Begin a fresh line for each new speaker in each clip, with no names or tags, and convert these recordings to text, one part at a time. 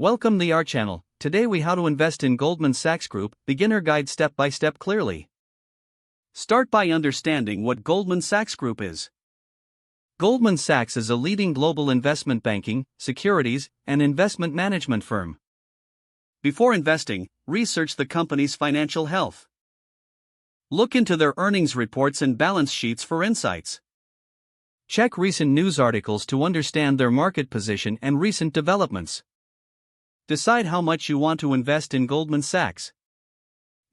Welcome to our channel. Today we how to invest in Goldman Sachs Group, beginner guide step by step clearly. Start by understanding what Goldman Sachs Group is. Goldman Sachs is a leading global investment banking, securities, and investment management firm. Before investing, research the company's financial health. Look into their earnings reports and balance sheets for insights. Check recent news articles to understand their market position and recent developments. Decide how much you want to invest in Goldman Sachs.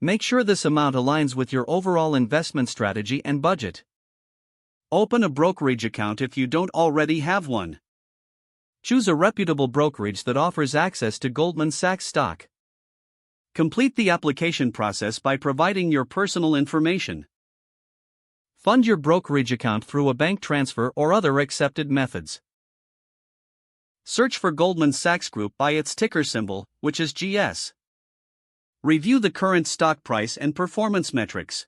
Make sure this amount aligns with your overall investment strategy and budget. Open a brokerage account if you don't already have one. Choose a reputable brokerage that offers access to Goldman Sachs stock. Complete the application process by providing your personal information. Fund your brokerage account through a bank transfer or other accepted methods. Search for Goldman Sachs Group by its ticker symbol, which is GS. Review the current stock price and performance metrics.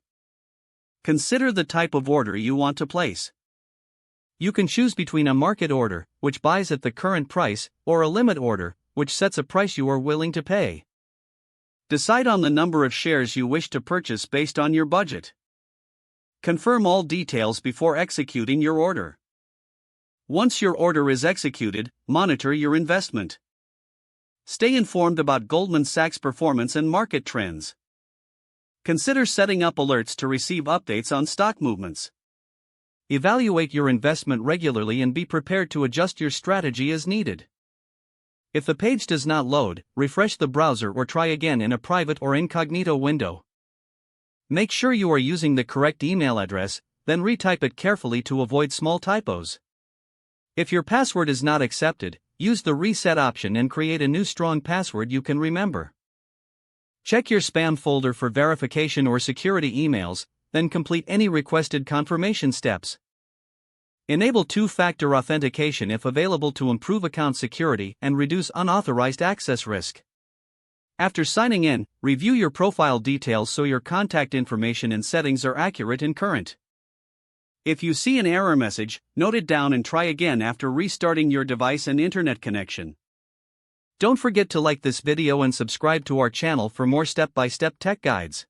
Consider the type of order you want to place. You can choose between a market order, which buys at the current price, or a limit order, which sets a price you are willing to pay. Decide on the number of shares you wish to purchase based on your budget. Confirm all details before executing your order. Once your order is executed, monitor your investment. Stay informed about Goldman Sachs' performance and market trends. Consider setting up alerts to receive updates on stock movements. Evaluate your investment regularly and be prepared to adjust your strategy as needed. If the page does not load, refresh the browser or try again in a private or incognito window. Make sure you are using the correct email address, then retype it carefully to avoid small typos. If your password is not accepted, use the reset option and create a new strong password you can remember. Check your spam folder for verification or security emails, then complete any requested confirmation steps. Enable two-factor authentication if available to improve account security and reduce unauthorized access risk. After signing in, review your profile details so your contact information and settings are accurate and current. If you see an error message, note it down and try again after restarting your device and internet connection. Don't forget to like this video and subscribe to our channel for more step-by-step tech guides.